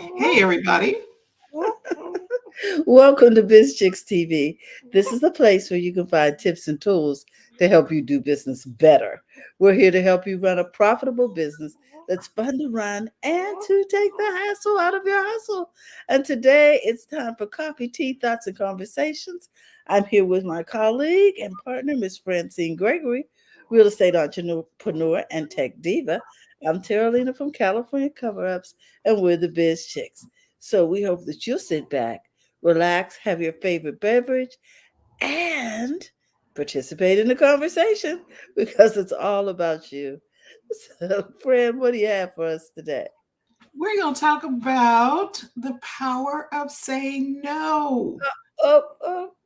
Hey, everybody. Welcome to Biz Chicks TV. This is the place where you can find tips and tools to help you do business better. We're here to help you run a profitable business that's fun to run and to take the hassle out of your hustle. And today it's time for coffee, tea, thoughts, and conversations. I'm here with my colleague and partner, Miss Francine Gregory, real estate entrepreneur and tech diva. I'm Terralina from California Cover Ups, and we're the Biz Chicks. So we hope that you'll sit back, relax, have your favorite beverage, and participate in the conversation because it's all about you. So, friend, what do you have for us today? We're going to talk about the power of saying no.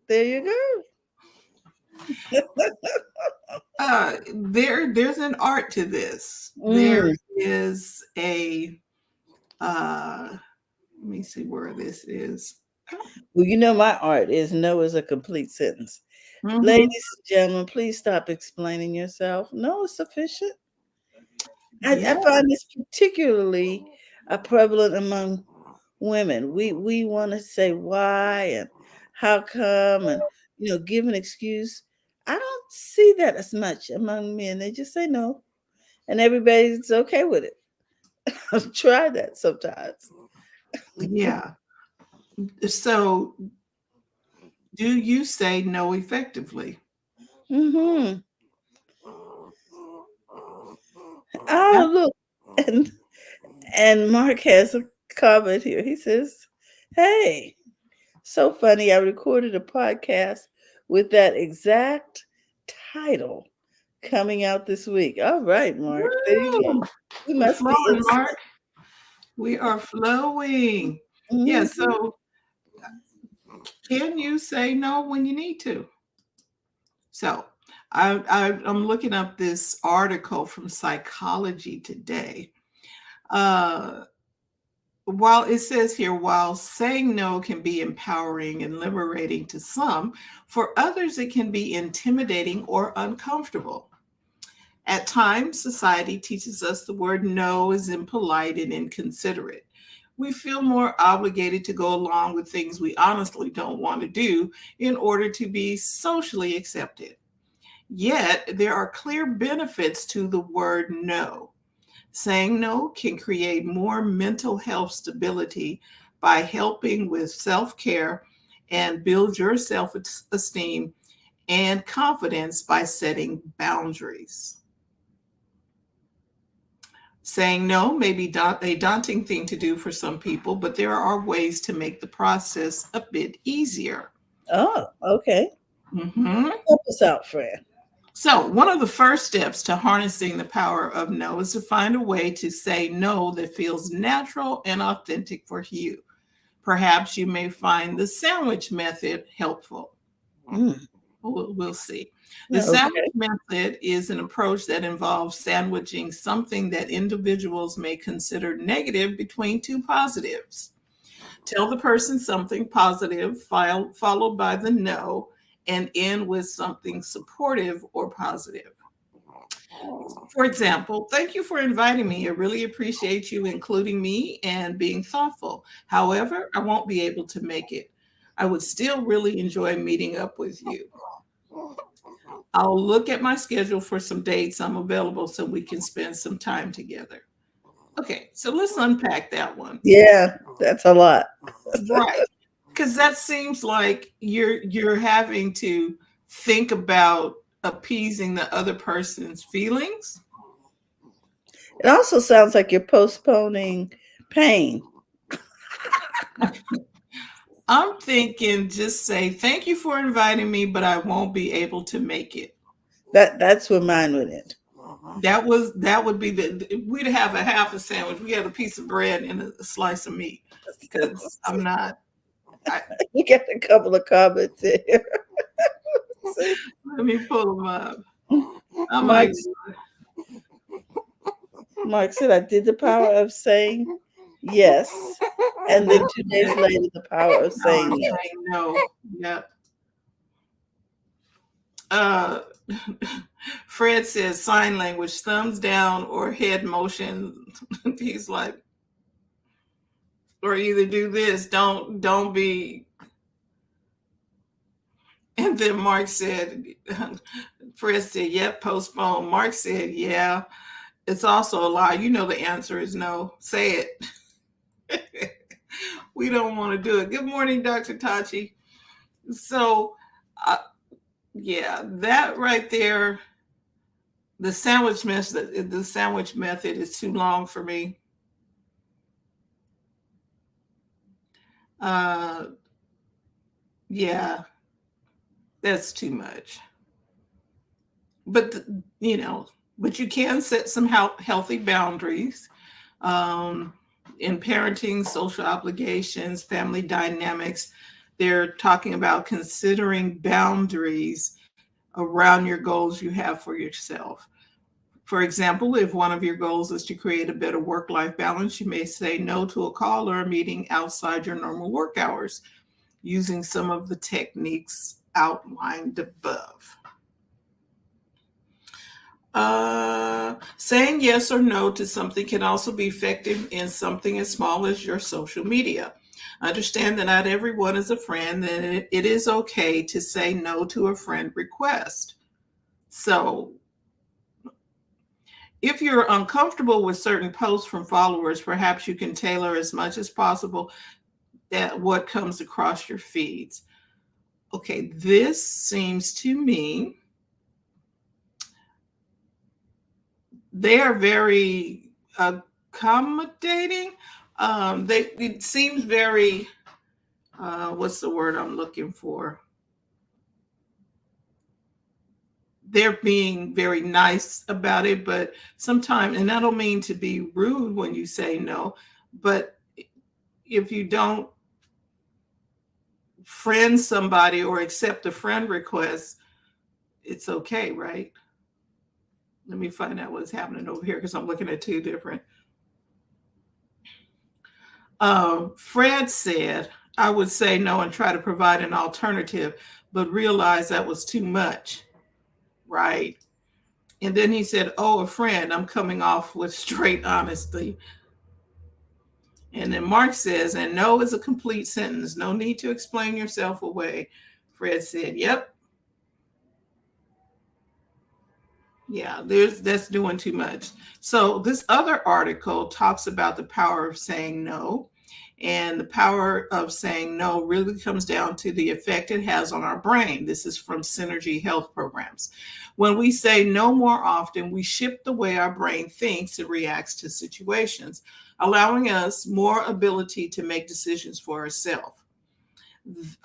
There you go. There's an art to this. There Mm. is a, let me see where this is. Well, you know, my art is no is a complete sentence. Mhm. Ladies and gentlemen, please stop explaining yourself. No is sufficient. I Yeah, find this particularly prevalent among women. We want to say why and how come and give an excuse. I don't see that as much among men. They just say no, and everybody's okay with it. I've tried that sometimes. yeah. So, do you say no effectively? Hmm. Yeah. Oh, look, and and Mark has a comment here. He says, "Hey, so funny. I recorded a podcast with that exact title coming out this week." All right, Mark. There you go. Woo! We We're must be flowing, in. Mark. We are flowing. Yeah, Mhm. so can you say no when you need to? So I'm looking up this article from Psychology Today. Uh, while it says here, while saying no can be empowering and liberating to some, for others it can be intimidating or uncomfortable. At times, society teaches us the word no is impolite and inconsiderate. We feel more obligated to go along with things we honestly don't want to do in order to be socially accepted. Yet, there are clear benefits to the word no. Saying no can create more mental health stability by helping with self care and build your self esteem and confidence by setting boundaries. Saying no may be a daunting thing to do for some people, but there are ways to make the process a bit easier. Oh, okay. Mhm. Help us out, friend. So, one of the first steps to harnessing the power of no is to find a way to say no that feels natural and authentic for you. Perhaps you may find the sandwich method helpful. Mm. We'll see. The sandwich Okay. method is an approach that involves sandwiching something that individuals may consider negative between two positives. Tell the person something positive, followed by the no, and end with something supportive or positive. For example, thank you for inviting me. I really appreciate you including me and being thoughtful. However, I won't be able to make it. I would still really enjoy meeting up with you. I'll look at my schedule for some dates I'm available so we can spend some time together. Okay, so let's unpack that one. Yeah, that's a lot. Right. Because that seems like you're having to think about appeasing the other person's feelings. It also sounds like you're postponing pain. I'm thinking just say thank you for inviting me, but I won't be able to make it. That's where mine would end. That would be we'd have a half a sandwich. We had a piece of bread and a slice of meat because I'm not. I, We got a couple of comments here. See, let me pull them up. I'm Mike, like, Mark said I did the power of saying yes, and then 2 days later, the power of no, saying I'm no. saying no. Yep. Uh, Fred says sign language, thumbs down or head motion. He's like, or either do this. Don't be. And then Mark said, Fred said, yep, postpone. Mark said, yeah, it's also a lie. You know the answer is no. Say it. We don't want to do it. Good morning, Dr. Tachi. So, yeah, that right there, the sandwich method is too long for me. Yeah, that's too much. But but you can set some healthy boundaries in parenting, social obligations, family dynamics. They're talking about considering boundaries around your goals you have for yourself. For example, if one of your goals is to create a better work-life balance, you may say no to a call or a meeting outside your normal work hours using some of the techniques outlined above. Saying yes or no to something can also be effective in something as small as your social media. Understand that not everyone is a friend, and it is okay to say no to a friend request. So, if you're uncomfortable with certain posts from followers, perhaps you can tailor as much as possible at what comes across your feeds. Okay, this seems to me they are very accommodating. It seems very what's the word I'm looking for? They're being very nice about it, but sometimes, and I don't mean to be rude when you say no, but if you don't friend somebody or accept a friend request, it's okay, right? Let me find out what's happening over here because I'm looking at two different. Fred said, I would say no and try to provide an alternative, but realize that was too much, right? And then he said, oh, a friend, I'm coming off with straight honesty. And then Mark says, and no is a complete sentence. No need to explain yourself away. Fred said, yep. Yeah, that's doing too much. So this other article talks about the power of saying no. And the power of saying no really comes down to the effect it has on our brain. This is from Synergy Health Programs. When we say no more often, we shift the way our brain thinks and reacts to situations, allowing us more ability to make decisions for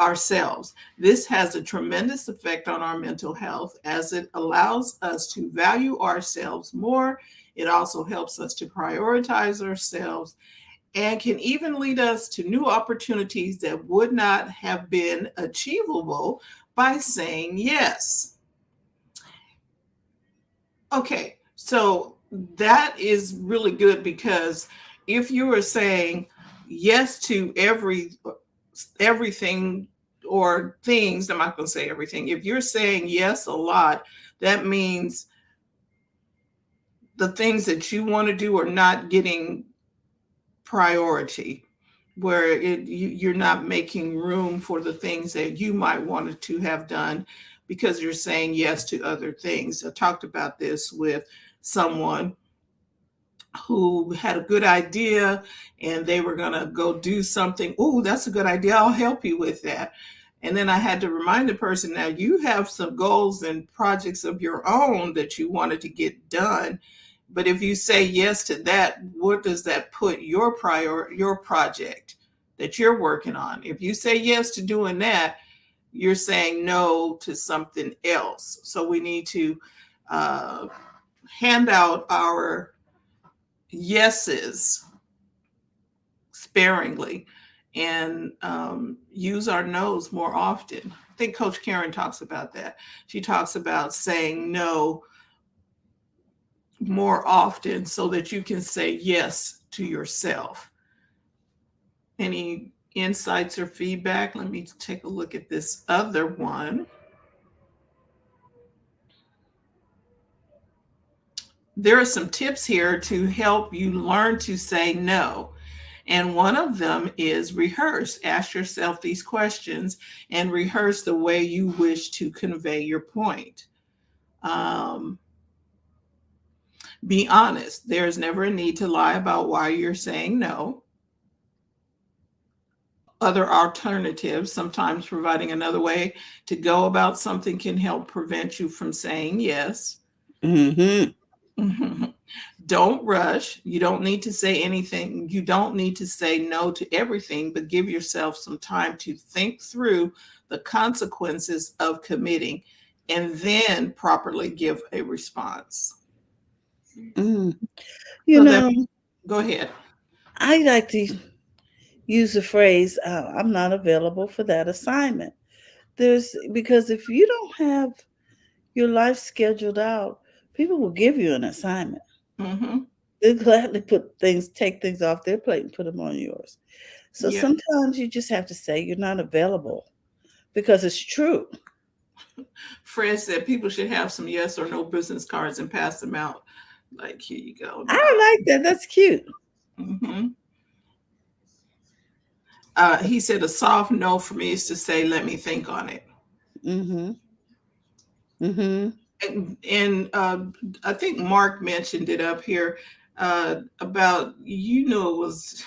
ourselves. This has a tremendous effect on our mental health as it allows us to value ourselves more. It also helps us to prioritize ourselves and can even lead us to new opportunities that would not have been achievable by saying yes. Okay, so that is really good because if you are saying yes to everything or things, I'm not going to say everything. If you're saying yes a lot, that means the things that you want to do are not getting priority, where you're not making room for the things that you might want to have done because you're saying yes to other things. I talked about this with someone who had a good idea and they were going to go do something. Oh, that's a good idea. I'll help you with that. And then I had to remind the person, now you have some goals and projects of your own that you wanted to get done. But if you say yes to that, what does that put your project that you're working on? If you say yes to doing that, you're saying no to something else. So we need to hand out our yeses sparingly and use our no's more often. I think Coach Karen talks about that. She talks about saying no more often so that you can say yes to yourself. Any insights or feedback? Let me take a look at this other one. There are some tips here to help you learn to say no. And one of them is rehearse. Ask yourself these questions and rehearse the way you wish to convey your point. Um, be honest. There is never a need to lie about why you're saying no. Other alternatives, sometimes providing another way to go about something can help prevent you from saying yes. Mm-hmm. Don't rush. You don't need to say anything. You don't need to say no to everything, but give yourself some time to think through the consequences of committing and then properly give a response. Mm. You So that, know, go ahead. I like to use the phrase, I'm not available for that assignment. Because if you don't have your life scheduled out, people will give you an assignment. Hmm. They'll gladly take things off their plate and put them on yours. So Yeah. sometimes you just have to say you're not available because it's true. Fred said people should have some yes or no business cards and pass them out. Like, here you go. No. I like that. That's cute. Hmm. He said a soft no for me is to say, let me think on it. Mm-hmm. Mm-hmm. And I think Mark mentioned it up here about you knew it was.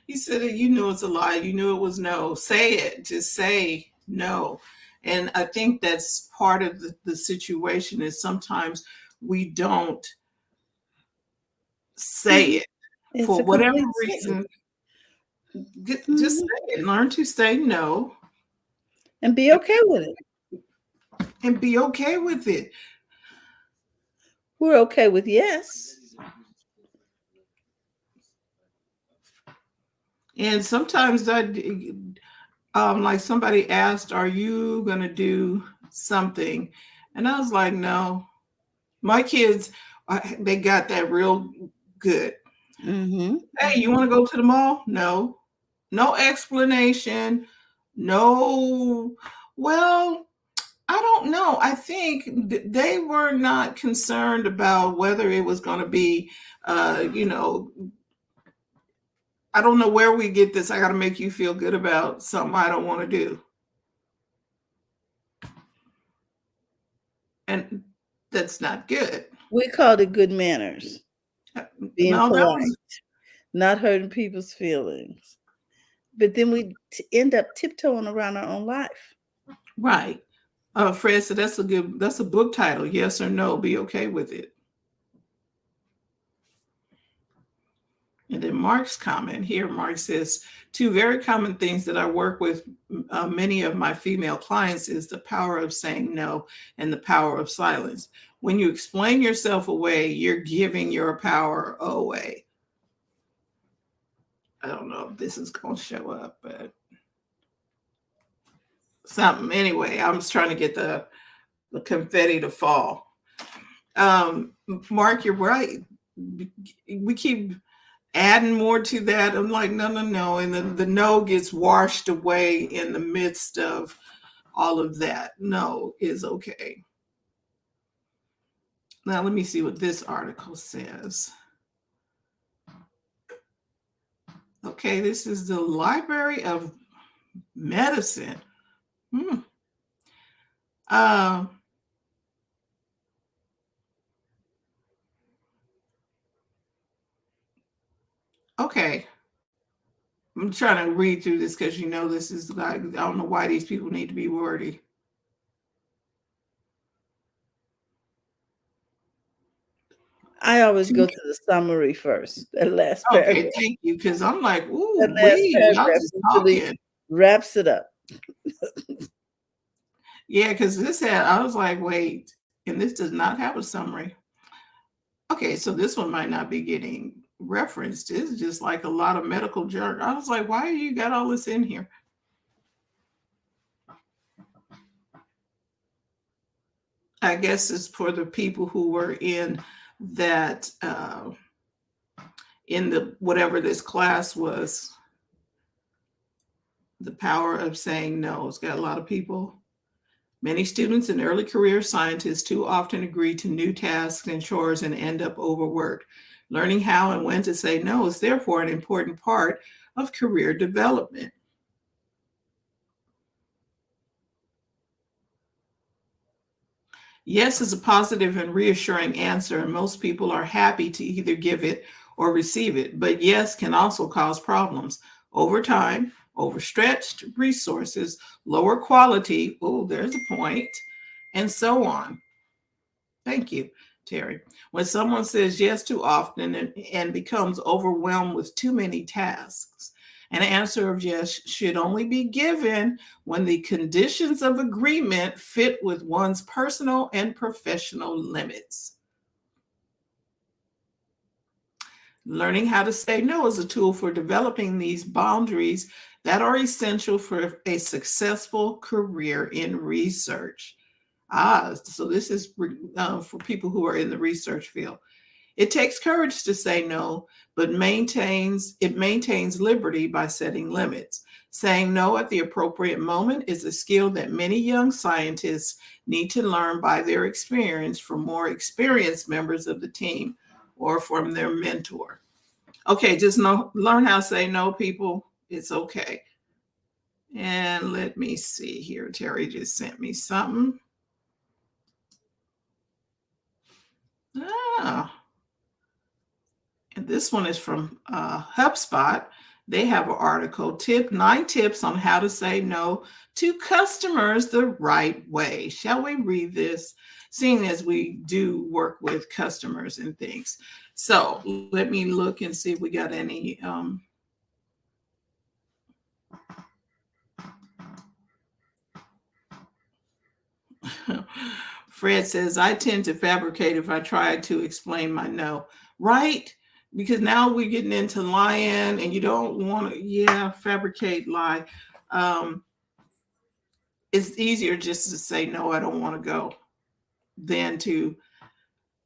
He said that you knew it's a lie. You knew it was no. Say it. Just say no. And I think that's part of the situation is sometimes we don't say Mm-hmm. it It's for a whatever complete sentence. reason. Just Mm-hmm. say it. Learn to say no And be okay with it. and be okay with it. We're okay with yes. And sometimes like somebody asked, "Are you gonna do something?" And I was like, "No." My kids, they got that real good. Mm-hmm. Hey, you want to go to the mall? No, no explanation. No. Well, I don't know. I think they were not concerned about whether it was going to be, you know, I don't know where we get this. I got to make you feel good about something I don't want to do. And that's not good. We called it good manners, being No, that polite, was not hurting people's feelings. But then we end up tiptoeing around our own life. right. Fred said that's a book title. Yes or no, be okay with it. And then Mark's comment here, Mark says, two very common things that I work with many of my female clients is the power of saying no and the power of silence. When you explain yourself away, you're giving your power away. I don't know if this is going to show up, but something. Anyway, I'm just trying to get the confetti to fall. Mark, you're right. We keep adding more to that. I'm like, no, no, no. And then the no gets washed away in the midst of all of that. No is okay. Now, let me see what this article says. Okay, this is the Library of Medicine. Hmm. Uh, okay. I'm trying to read through this because this is like, I don't know why these people need to be wordy. I always go to the summary first, that last Okay, paragraph. thank you. Because I'm like, That ooh, last y'all paragraph just usually talking. wraps it up. Yeah, because I was like, wait, and this does not have a summary. Okay, so this one might not be getting referenced. It's just like a lot of medical jargon. I was like, why you got all this in here? I guess it's for the people who were in that, in the whatever this class was, the power of saying no. It's got a lot of people. Many students and early career scientists too often agree to new tasks and chores and end up overworked. Learning how and when to say no is therefore an important part of career development. Yes is a positive and reassuring answer, and most people are happy to either give it or receive it. But yes can also cause problems. Overtime, overstretched resources, lower quality, oh, there's a point, and so on. Thank you, Terry. When someone says yes too often and becomes overwhelmed with too many tasks, an answer of yes should only be given when the conditions of agreement fit with one's personal and professional limits. Learning how to say no is a tool for developing these boundaries that are essential for a successful career in research. So this is for people who are in the research field. It takes courage to say no, but it maintains liberty by setting limits. Saying no at the appropriate moment is a skill that many young scientists need to learn by their experience from more experienced members of the team or from their mentor. Okay, just learn how to say no, people. It's okay. And let me see here. Terry just sent me something. Ah, and this one is from HubSpot. They have an article, 9 tips on how to say no to customers the right way. Shall we read this? Seeing as we do work with customers and things. So let me look and see if we got any. Fred says, I tend to fabricate if I try to explain my no. Right? Because now we're getting into lying and you don't want to, fabricate, lie. It's easier just to say, no, I don't want to go, than to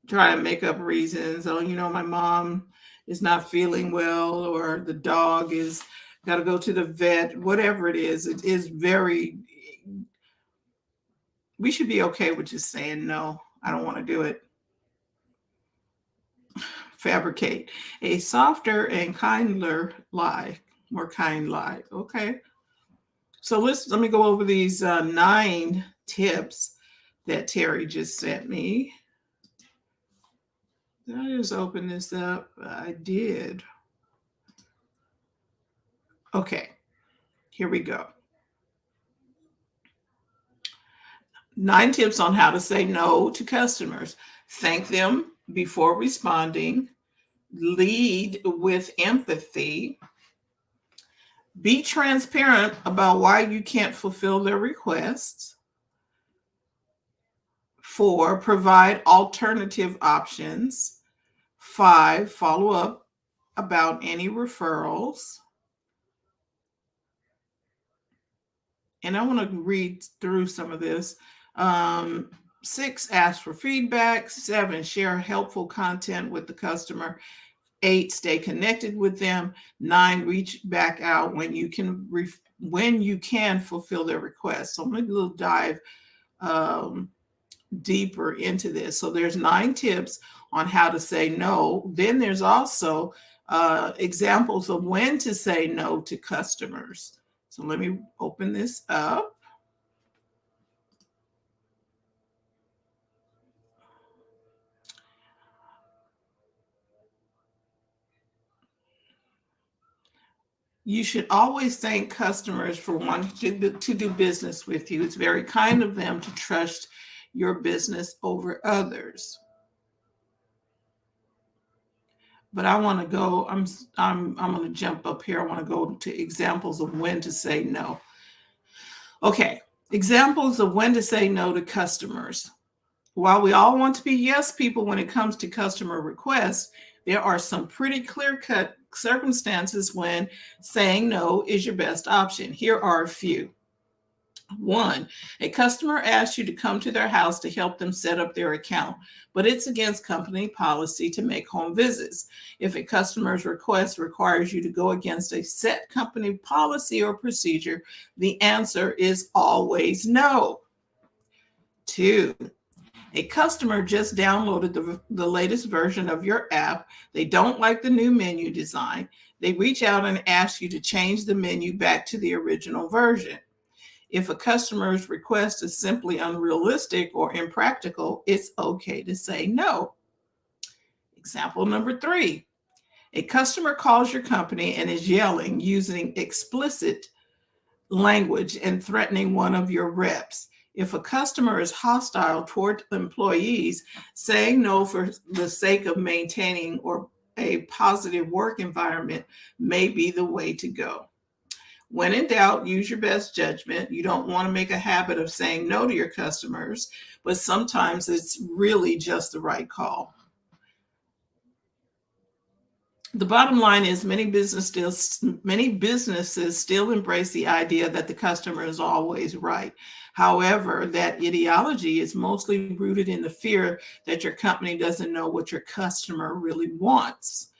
try to make up reasons. Oh, my mom is not feeling well, or the dog is got to go to the vet, whatever it is. It is we should be okay with just saying, no, I don't want to do it. Fabricate a softer and kinder lie, more kind lie. Okay. So let me go over these 9 tips that Terry just sent me. Did I just open this up? I did. Okay, here we go. 9 tips on how to say no to customers. Thank them before responding. Lead with empathy. Be transparent about why you can't fulfill their requests. 4, provide alternative options. 5, follow up about any referrals. And I want to read through some of this. 6, ask for feedback. 7, share helpful content with the customer. 8, stay connected with them. 9, reach back out when you can fulfill their requests. So I'm going to dive deeper into this. So there's 9 tips on how to say no. Then there's also examples of when to say no to customers. So let me open this up. You should always thank customers for wanting to do business with you. It's very kind of them to trust your business over others. But I want to go, I'm going to jump up here. I want to go to examples of when to say no. Okay, examples of when to say no to customers. While we all want to be yes people when it comes to customer requests, there are some pretty clear-cut circumstances when saying no is your best option. Here are a few. 1, a customer asks you to come to their house to help them set up their account, but it's against company policy to make home visits. If a customer's request requires you to go against a set company policy or procedure, the answer is always no. 2, A customer just downloaded the latest version of your app. They don't like the new menu design. They reach out and ask you to change the menu back to the original version. If a customer's request is simply unrealistic or impractical, it's okay to say no. Example number 3. A customer calls your company and is yelling, using explicit language and threatening one of your reps. If a customer is hostile toward employees, saying no for the sake of maintaining or a positive work environment may be the way to go. When in doubt, use your best judgment. You don't want to make a habit of saying no to your customers, but sometimes it's really just the right call. The bottom line is many businesses still embrace the idea that the customer is always right. However, that ideology is mostly rooted in the fear that your company doesn't know what your customer really wants.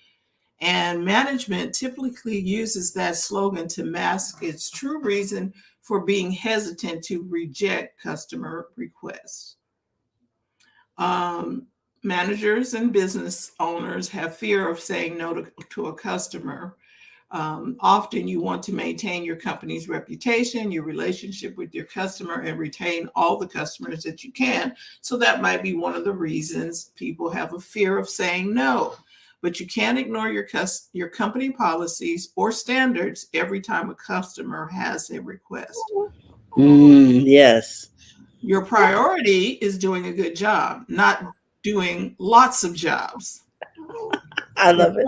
And management typically uses that slogan to mask its true reason for being hesitant to reject customer requests. Managers and business owners have fear of saying no to a customer. Often you want to maintain your company's reputation, your relationship with your customer, and retain all the customers that you can. So that might be one of the reasons people have a fear of saying no. But you can't ignore your company policies or standards every time a customer has a request. Yes. Your priority is doing a good job, not doing lots of jobs. I love it.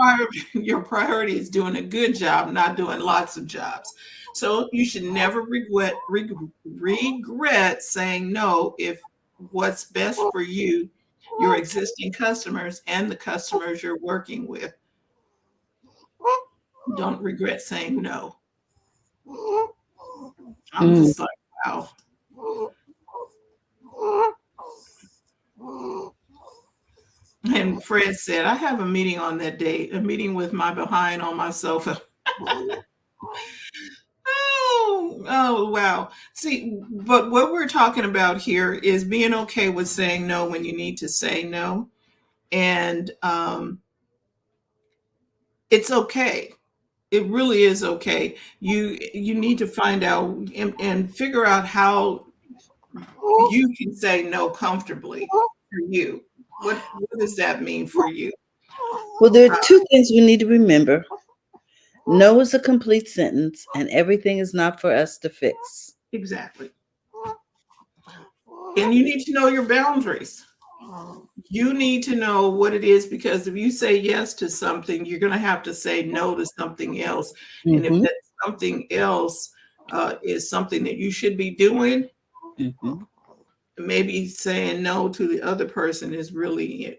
Your priority is doing a good job, not doing lots of jobs. So you should never regret saying no if what's best for you, your existing customers, and the customers you're working with. Don't regret saying no. I'm just like, wow. And Fred said, I have a meeting on that date, a meeting with my behind on my sofa. Oh, wow. See, but what we're talking about here is being okay with saying no when you need to say no. And it's okay. It really is okay. You need to find out and figure out how you can say no comfortably for you. What does that mean for you? Well, there are 2 things we need to remember. No is a complete sentence, and everything is not for us to fix. Exactly. And you need to know your boundaries. You need to know what it is, because if you say yes to something, you're going to have to say no to something else. And if that something else is something that you should be doing, maybe saying no to the other person is really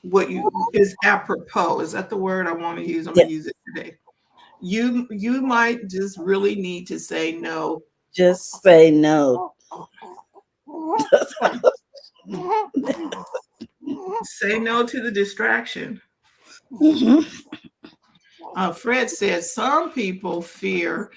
what you is apropos. Is that the word I want to use? I'm going to use it today. You might just really need to say no. Just say no. Say no to the distraction. Fred said some people fear.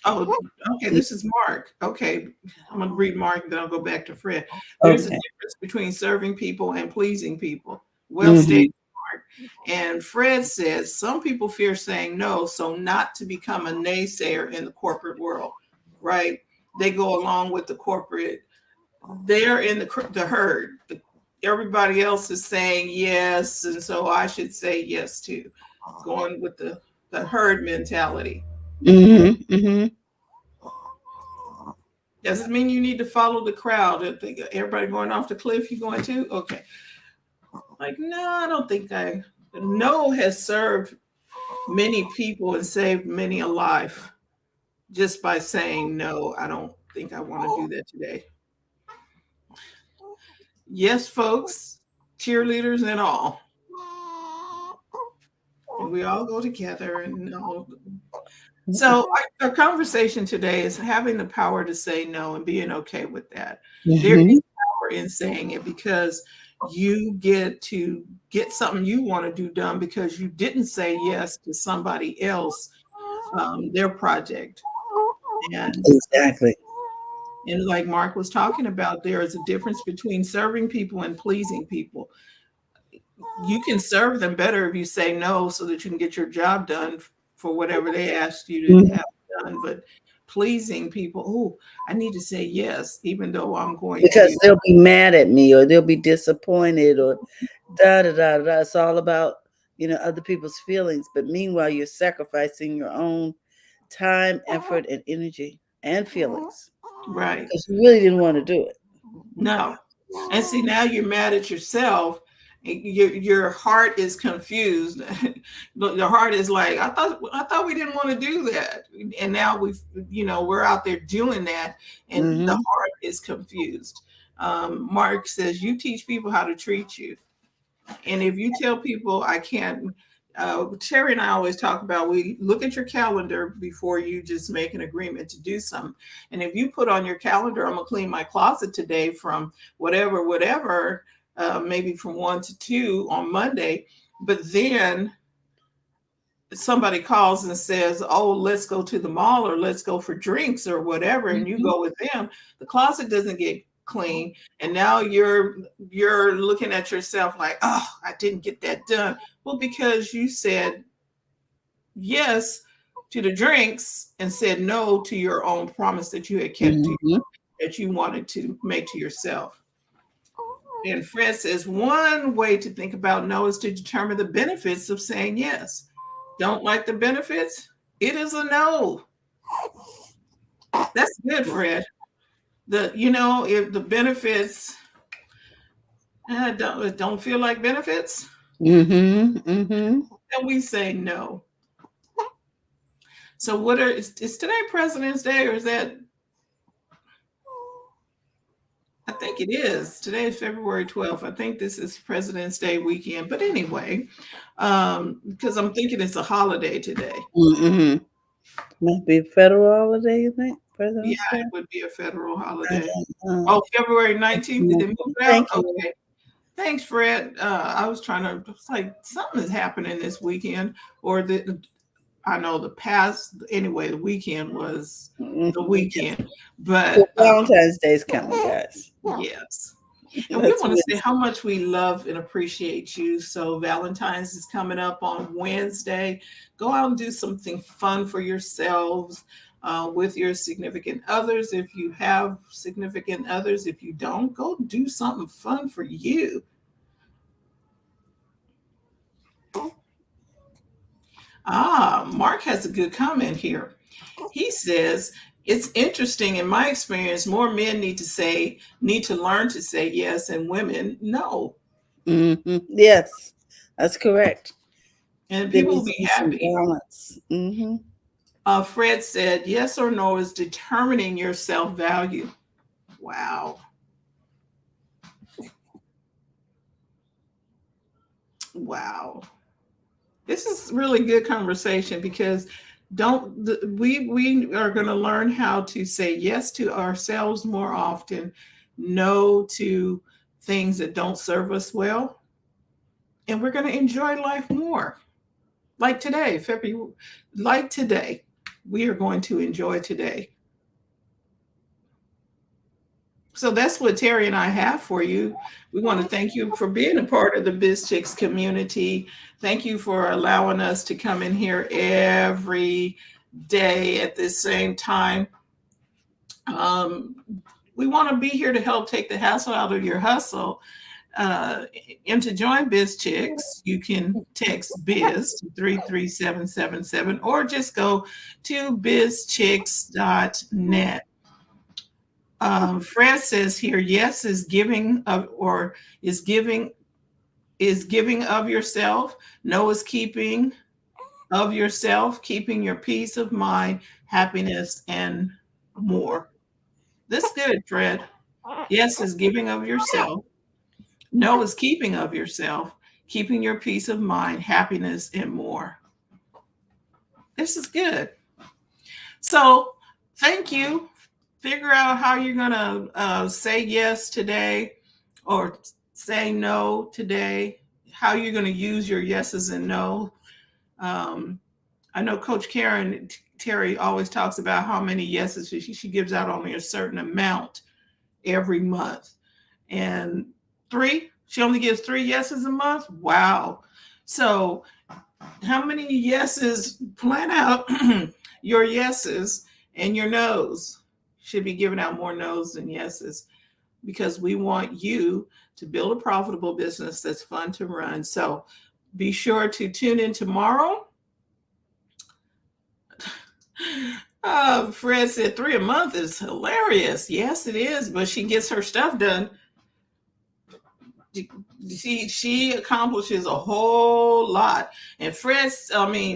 Okay, this is Mark. Okay, I'm going to read Mark, then I'll go back to Fred. There's a difference between serving people and pleasing people. Well stated, Mark. And Fred says some people fear saying no, so not to become a naysayer in the corporate world, right? They go along with the corporate. They're in the herd. Everybody else is saying yes, and so I should say yes too. Going with the herd mentality. Doesn't mean you need to follow the crowd. Everybody going off the cliff, you going too? Okay. Like, no, I don't think no has served many people and saved many a life just by saying no. I don't think I want to do that today. Yes, folks, cheerleaders and all. And we all go together and all. So our conversation today is having the power to say no and being okay with that. There is power in saying it, because you get to get something you want to do done because you didn't say yes to somebody else, their project. And exactly. And like Mark was talking about, there is a difference between serving people and pleasing people. You can serve them better if you say no so that you can get your job done for whatever they asked you to Mhm. have done. But pleasing people, oh, I need to say yes, even though I'm going Because to. they'll be mad at me or they'll be disappointed or da da da da. It's all about, other people's feelings. But meanwhile, you're sacrificing your own time, effort, and energy and feelings Right. because you really didn't want to do it. No. And see, now you're mad at yourself. Your heart is confused. The heart is like, I thought we didn't want to do that. And now we're out there doing that, and the Mm-hmm. heart is confused. Mark says you teach people how to treat you. And if you tell people I can't, Terry and I always talk about, we look at your calendar before you just make an agreement to do something. And if you put on your calendar, I'm gonna clean my closet today from whatever, maybe from 1 to 2 on Monday, but then somebody calls and says, oh, let's go to the mall or let's go for drinks or whatever, and you Mm-hmm. go with them, the closet doesn't get clean, and now you're looking at yourself like, oh, I didn't get that done. Well, because you said yes to the drinks and said no to your own promise that you had kept to, Mm-hmm. that you wanted to make to yourself. And Fred says one way to think about no is to determine the benefits of saying yes. Don't like the benefits? It is a no. That's good, Fred. If the benefits don't feel like benefits, Mm-hmm. Mm-hmm. then we say no. So is today President's Day, or is that? I think it is. Today is February 12th. I think this is President's Day weekend. But anyway, because I'm thinking it's a holiday today. Mm-hmm. Might be a federal holiday, you think? Yeah, President's Day? it would be a federal holiday. Uh, Oh, February 19th. Did it move out? Thank you. Okay. Thanks, Fred. I was trying to, it's like something is happening this weekend, I know the past, anyway, the weekend was the weekend, Well, but Valentine's Day is coming, guys. yes. And we That's want to say Wednesday. how much we love and appreciate you. So Valentine's is coming up on Wednesday. Go out and do something fun for yourselves with your significant others. If you have significant others, if you don't, go do something fun for you. Mark has a good comment here. He says, it's interesting in my experience, more men need to learn to say yes, and women no. Mm-hmm. Yes, that's correct. And There people will needs to be be some happy. balance. Mm-hmm. Fred said, yes or no is determining your self-value. Wow. Wow. This is really good conversation, because we are going to learn how to say yes to ourselves more often, no to things that don't serve us well, and we're going to enjoy life more. Like today, February, like today, we are going to enjoy today. So that's what Terry and I have for you. We want to thank you for being a part of the BizChicks community. Thank you for allowing us to come in here every day at this same time. We want to be here to help take the hassle out of your hustle. And to join BizChicks, you can text biz to 33777 or just go to bizchicks.net. Fred says here, yes is giving of, or is giving of yourself. No is keeping of yourself, keeping your peace of mind, happiness, and more. This is good, Fred. Yes is giving of yourself. No is keeping of yourself, keeping your peace of mind, happiness, and more. This is good. So thank you. Figure out how you're going to say yes today or say no today, how you're going to use your yeses and no. I know Coach Karen Terry always talks about how many yeses she gives out only a certain amount every month. And she only gives 3 yeses a month. Wow. So how many yeses? Plan out your yeses, and your no's should be giving out more no's than yeses, because we want you to build a profitable business that's fun to run. So be sure to tune in tomorrow. Fred said 3 a month is hilarious. Yes, it is, but she gets her stuff done. She accomplishes a whole lot. And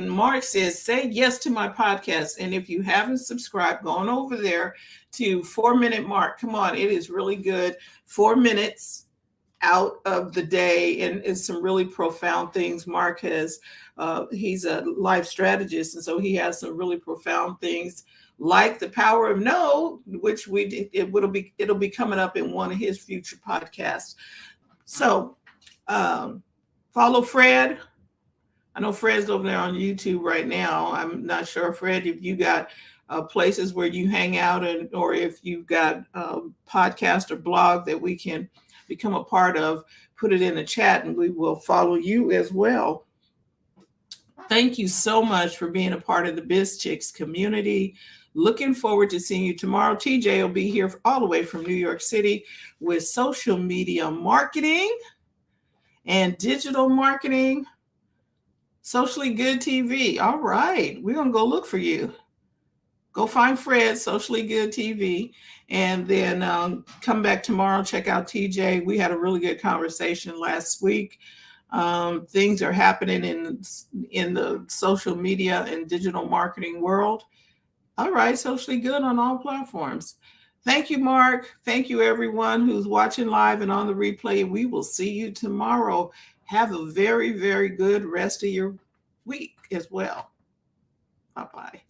Mark says, say yes to my podcast. And if you haven't subscribed, going over there to 4 Minute Mark. Come on, it is really good. 4 minutes out of the day, and it's some really profound things. Mark has, he's a life strategist, and so he has some really profound things like the power of no, which it'll be coming up in one of his future podcasts. So follow Fred. I know Fred's over there on YouTube right now. I'm not sure, Fred, if you got places where you hang out, or if you've got a podcast or blog that we can become a part of. Put it in the chat and we will follow you as well. Thank you so much for being a part of the Biz Chicks community. Looking forward to seeing you tomorrow. TJ will be here all the way from New York City with social media marketing and digital marketing. Socially Good TV. All right. We're going to go look for you. Go find Fred, Socially Good TV, and then come back tomorrow. Check out TJ. We had a really good conversation last week. Things are happening in the social media and digital marketing world. All right, Socially Good on all platforms. Thank you, Mark. Thank you, everyone who's watching live and on the replay. We will see you tomorrow. Have a very, very good rest of your week as well. Bye-bye.